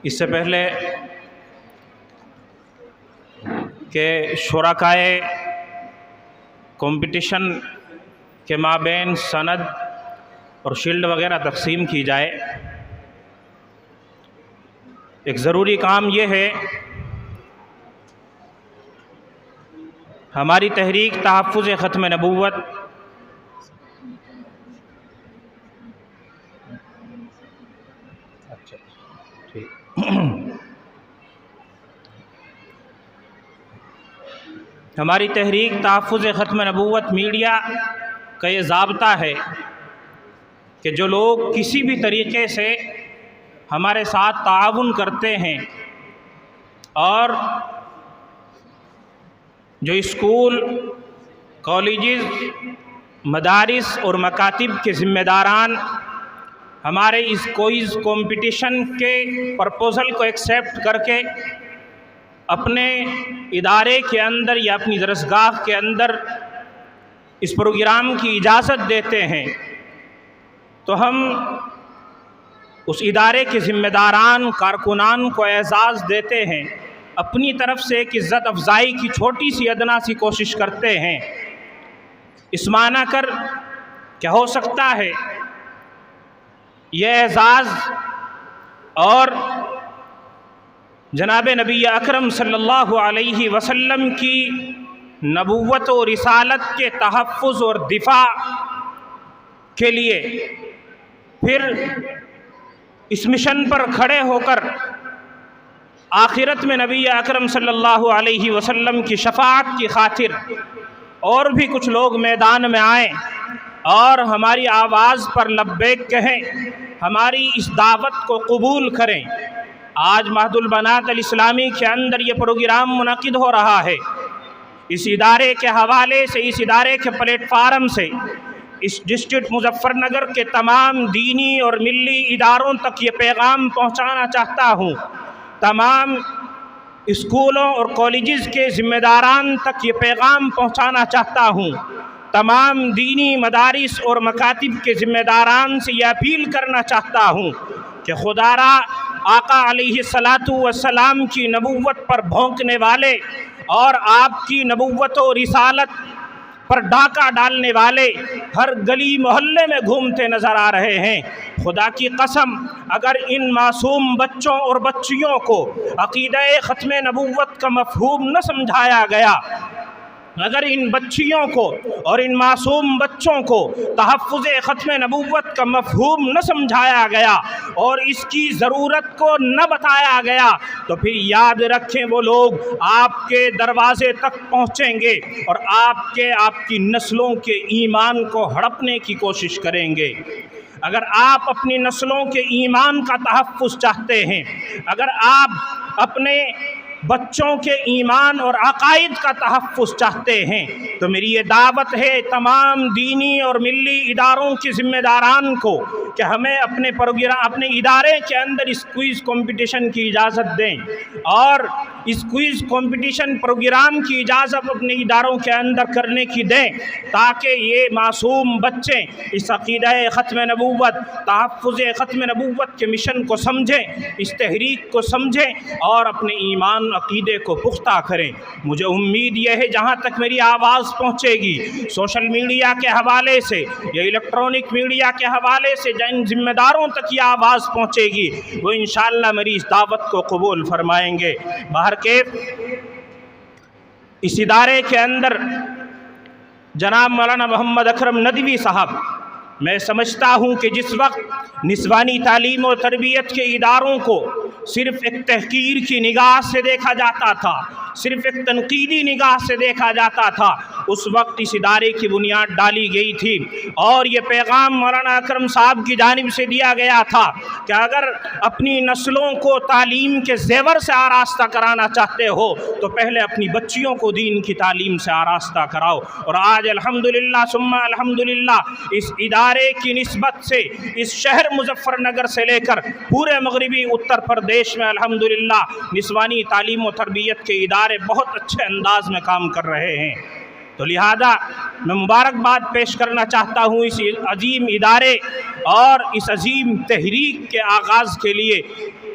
اس سے پہلے کہ شرکائے کمپٹیشن کے مابین سند اور شیلڈ وغیرہ تقسیم کی جائے، ایک ضروری کام یہ ہے ہماری تحریک تحفظ ختم نبوت ہماری تحریک تحفظ ختم نبوت میڈیا کا یہ ضابطہ ہے کہ جو لوگ کسی بھی طریقے سے ہمارے ساتھ تعاون کرتے ہیں اور جو اسکول، کالجز، مدارس اور مکاتب کے ذمہ داران ہمارے اس کوئز کمپٹیشن کے پرپوزل کو ایکسیپٹ کر کے اپنے ادارے کے اندر یا اپنی درسگاہ کے اندر اس پروگرام کی اجازت دیتے ہیں، تو ہم اس ادارے کے ذمہ داران کارکنان کو اعزاز دیتے ہیں، اپنی طرف سے ایک عزت افزائی کی چھوٹی سی ادنا سی کوشش کرتے ہیں، اس معنی کر کیا ہو سکتا ہے یہ اعزاز اور جناب نبی اکرم صلی اللہ علیہ وسلم کی نبوت و رسالت کے تحفظ اور دفاع کے لیے پھر اس مشن پر کھڑے ہو کر آخرت میں نبی اکرم صلی اللہ علیہ وسلم کی شفاعت کی خاطر اور بھی کچھ لوگ میدان میں آئیں اور ہماری آواز پر لبیک کہیں، ہماری اس دعوت کو قبول کریں۔ آج مہد البنات الاسلامی کے اندر یہ پروگرام منعقد ہو رہا ہے، اس ادارے کے حوالے سے، اس ادارے کے پلیٹ فارم سے اس ڈسٹرکٹ مظفر نگر کے تمام دینی اور ملی اداروں تک یہ پیغام پہنچانا چاہتا ہوں، تمام اسکولوں اور کالجز کے ذمہ داران تک یہ پیغام پہنچانا چاہتا ہوں، تمام دینی مدارس اور مکاتب کے ذمہ داران سے یہ اپیل کرنا چاہتا ہوں کہ خدا را آقا علیہ السلام کی نبوت پر بھونکنے والے اور آپ کی نبوت و رسالت پر ڈاکہ ڈالنے والے ہر گلی محلے میں گھومتے نظر آ رہے ہیں۔ خدا کی قسم اگر ان معصوم بچوں اور بچیوں کو عقیدہ ختم نبوت کا مفہوم نہ سمجھایا گیا، اگر ان بچیوں کو اور ان معصوم بچوں کو تحفظ ختم نبوت کا مفہوم نہ سمجھایا گیا اور اس کی ضرورت کو نہ بتایا گیا، تو پھر یاد رکھیں وہ لوگ آپ کے دروازے تک پہنچیں گے اور آپ کی نسلوں کے ایمان کو ہڑپنے کی کوشش کریں گے۔ اگر آپ اپنی نسلوں کے ایمان کا تحفظ چاہتے ہیں، اگر آپ اپنے بچوں کے ایمان اور عقائد کا تحفظ چاہتے ہیں، تو میری یہ دعوت ہے تمام دینی اور ملی اداروں کے ذمہ داران کو کہ ہمیں اپنے ادارے کے اندر اس کوئز کمپٹیشن کی اجازت دیں اور اس کوئز کمپٹیشن پروگرام کی اجازت اپنے اداروں کے اندر کرنے کی دیں، تاکہ یہ معصوم بچے اس عقیدہ ختم نبوت، تحفظ ختم نبوت کے مشن کو سمجھیں، اس تحریک کو سمجھیں اور اپنے ایمان عقیدے کو پختہ کریں۔ مجھے امید یہ ہے جہاں تک میری آواز پہنچے گی، سوشل میڈیا کے حوالے سے یا الیکٹرانک میڈیا کے حوالے سے جن ذمہ داروں تک یہ آواز پہنچے گی، وہ انشاءاللہ میری اس دعوت کو قبول فرمائیں گے۔ بہرکیف اس ادارے کے اندر جناب مولانا محمد اکرم ندوی صاحب، میں سمجھتا ہوں کہ جس وقت نسوانی تعلیم و تربیت کے اداروں کو صرف ایک تحقیر کی نگاہ سے دیکھا جاتا تھا، صرف ایک تنقیدی نگاہ سے دیکھا جاتا تھا، اس وقت اس ادارے کی بنیاد ڈالی گئی تھی اور یہ پیغام مولانا اکرم صاحب کی جانب سے دیا گیا تھا کہ اگر اپنی نسلوں کو تعلیم کے زیور سے آراستہ کرانا چاہتے ہو تو پہلے اپنی بچیوں کو دین کی تعلیم سے آراستہ کراؤ۔ اور آج الحمدللہ ثم الحمدللہ اس ادارے کی نسبت سے اس شہر مظفر نگر سے لے کر پورے مغربی اتر پردیش میں الحمدللہ نسوانی تعلیم و تربیت کے ادارے بہت اچھے انداز میں کام کر رہے ہیں۔ تو لہذا میں مبارکباد پیش کرنا چاہتا ہوں اس عظیم ادارے اور اس عظیم تحریک کے آغاز کے لیے